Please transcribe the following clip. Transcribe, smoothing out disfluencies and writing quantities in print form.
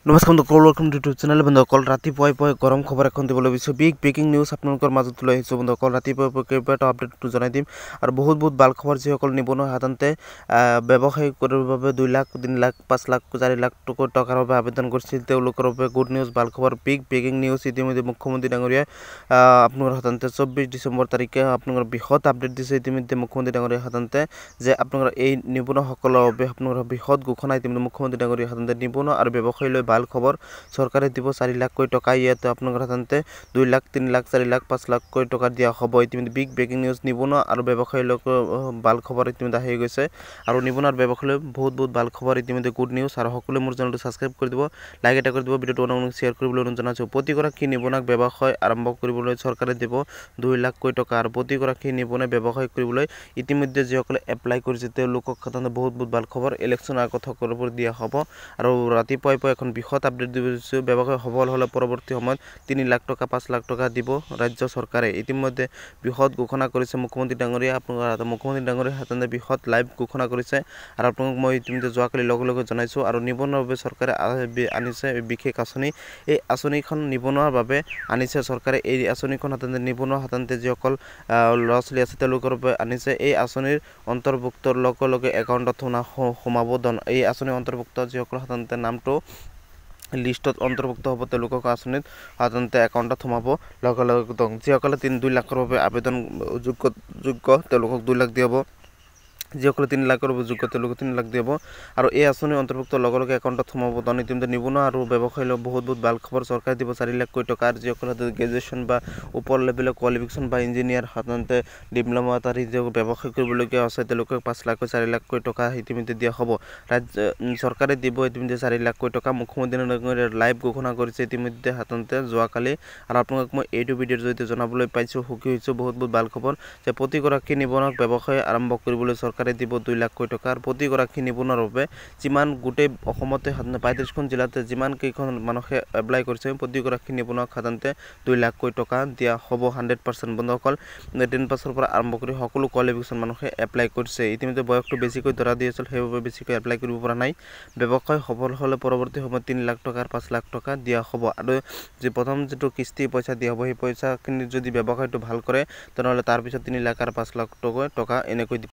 নমস্কাৰ বন্ধুসকল, welcome to YouTube channel. বন্ধুসকল, ৰাতিপুৱাই গৰম খবৰ এখন দিবলৈ বিচাৰিছোঁ। বিগ ব্ৰেকিং নিউজ আপোনালোকৰ মাজত লৈ আহিছোঁ। বন্ধুসকল, ৰাতিপুৱাই কেইবাটাও আপডেটটো জনাই দিম আৰু বহুত ভাল খবৰ। যিসকল নিবনুৱা সাধাৰণতে ব্যৱসায় কৰিবৰ বাবে 2 লাখ 3 লাখ 5 লাখ 4 লাখ টকাৰ বাবে আবেদন কৰিছিল, তেওঁলোকৰ বাবে গুড নিউজ, ভাল খবৰ। বিগ ব্ৰেকিং নিউজ ইতিমধ্যে মুখ্যমন্ত্ৰী ডাঙৰীয়াই আপোনালোকৰ সাধাৰণতে 24 ডিচেম্বৰ তাৰিখে আপোনালোকৰ বৃহৎ আপডেট দিছে। ইতিমধ্যে মুখ্যমন্ত্ৰী ডাঙৰীয়াই সাধাৰণতে যে আপোনালোকৰ এই নিবনুৱাসকলৰ বাবে আপোনালোকৰ বৃহৎ ঘোষণা ইতিমধ্যে মুখ্যমন্ত্ৰী ডাঙৰীয়াই সাধাৰণতে নিবনুৱা আৰু ব্যৱসায়ী লৈ ভাল খবৰ। চৰকাৰে দিব 4 লাখকৈ টকা। ইয়াতে আপোনালোকৰ সাধাৰণতে 2 লাখ 3 লাখ 4 লাখ 5 লাখকৈ টকা দিয়া হ'ব। ইতিমধ্যে বিগ ব্ৰেকিং নিউজ, নিবনুৱা আৰু ব্যৱসায়ী লোক ভাল খবৰ ইতিমধ্যে আহি গৈছে আৰু নিবনুৱা আৰু ব্যৱসায়ী বহুত ভাল খবৰ। ইতিমধ্যে গুড নিউজ আৰু সকলোৱে মোৰ চেনেলটো ছাবস্ক্ৰাইব কৰি দিব, লাইক এটা কৰি দিব, ভিডিঅ'টো অনলাইন শ্বেয়াৰ কৰিবলৈ অনুৰোধ জনাইছোঁ। প্ৰতিগৰাকী নিবনুৱাক ব্যৱসায় আৰম্ভ কৰিবলৈ চৰকাৰে দিব 2 লাখকৈ টকা আৰু প্ৰতিগৰাকী নিবনুৱাই ব্যৱসায় কৰিবলৈ ইতিমধ্যে যিসকলে এপ্লাই কৰিছে তেওঁলোকক সাধাৰণতে বহুত ভাল খবৰ। ইলেকশ্যন আগত সকলোবোৰ দিয়া হ'ব আৰু ৰাতিপুৱাই এখন বৃহৎ আপডেট দিছোঁ। ব্যৱসায় সফল হ'লে পৰৱৰ্তী সময়ত 3 লাখ টকা 5 লাখ টকা দিব ৰাজ্য চৰকাৰে। ইতিমধ্যে বৃহৎ ঘোষণা কৰিছে মুখ্যমন্ত্ৰী ডাঙৰীয়া। আপোনালোকৰ মুখ্যমন্ত্ৰী ডাঙৰীয়া সাধাৰণতে বৃহৎ লাইভ ঘোষণা কৰিছে আৰু আপোনালোক মই ইতিমধ্যে যোৱাকালি লগে জনাইছোঁ। আৰু নিবনুৱাৰ বাবে চৰকাৰে আনিছে বিশেষ আঁচনি। এই আঁচনিখন নিবনুৱাৰ বাবে আনিছে চৰকাৰে। এই আঁচনিখন সাধাৰণতে নিবনুৱা সাধাৰণতে যিসকল ল'ৰা ছোৱালী আছে তেওঁলোকৰ বাবে আনিছে। এই আঁচনিৰ অন্তৰ্ভুক্ত লগে একাউণ্টত সোমাব। এই আঁচনিৰ অন্তৰ্ভুক্ত যিসকল সাধাৰণতে নামটো লিষ্টত অন্তৰ্ভুক্ত হ'ব তেওঁলোকক আঁচনিত সাধাৰণতে একাউণ্টত সোমাব লগে যিসকলে 2 লাখৰ বাবে আবেদন যোগ্য তেওঁলোকক 2 লাখ দিয়া হ'ব। যিসকলে 3 লাখৰ যোগ্য তেওঁলোকক 3 লাখ দিব আৰু এই আঁচনিৰ অন্তৰ্ভুক্ত লগে একাউণ্টত সোমাব। ইতিমধ্যে নিবনুৱা আৰু ব্যৱসায়ী বহুত ভাল খবৰ। চৰকাৰে দিব 4 লাখকৈ টকা আৰু যিসকলে গ্ৰেজুৱেশ্যন বা ওপৰ লেভেলৰ কোৱালিফিকেশ্যন বা ইঞ্জিনিয়াৰ সাধাৰণতে ডিপ্ল'মা আদি ব্যৱসায় কৰিবলগীয়া আছে তেওঁলোকক 5 লাখকৈ 4 লাখকৈ টকা ইতিমধ্যে দিয়া হ'ব। চৰকাৰে দিব ইতিমধ্যে 4 লাখকৈ টকা। মুখ্যমন্ত্ৰী লাইভ ঘোষণা কৰিছে ইতিমধ্যে সাধাৰণতে যোৱাকালি আৰু আপোনালোকক মই এইটো ভিডিঅ'ৰ জৰিয়তে জনাবলৈ পাইছোঁ, সুখী হৈছোঁ। বহুত ভাল খবৰ যে প্ৰতিগৰাকী নিবনুৱাক ব্যৱসায় আৰম্ভ কৰিবলৈ চৰকাৰে দিব 2 লাখকৈ টকা আৰু প্ৰতিগৰাকী নিবনুৱাৰ বাবে যিমান গোটেই অসমতে 35খন জিলাতে যিমান কেইখন মানুহে এপ্লাই কৰিছে প্ৰতিগৰাকী নিবনুৱাক সাধাৰণতে 2 লাখকৈ টকা দিয়া হ'ব। 100% বন্ধুসকল, 10 পাছৰ পৰা আৰম্ভ কৰি সকলো কোৱালিফিকেশ্যন মানুহে এপ্লাই কৰিছে। ইতিমধ্যে বয়সটো বেছিকৈ ধৰা দি আছিল, সেইবাবে বেছিকৈ এপ্লাই কৰিব পৰা নাই। ব্যৱসায় সফল হ'লে পৰৱৰ্তী সময়ত 3 লাখ টকাৰ 5 লাখ টকা দিয়া হ'ব আৰু প্ৰথম যিটো কিস্তি পইচা দিয়া হ'ব সেই পইচাখিনি যদি ব্যৱসায়টো ভাল কৰে তেনেহ'লে তাৰপিছত 3 লাখ আৰু 5 লাখ টকা এনেকৈ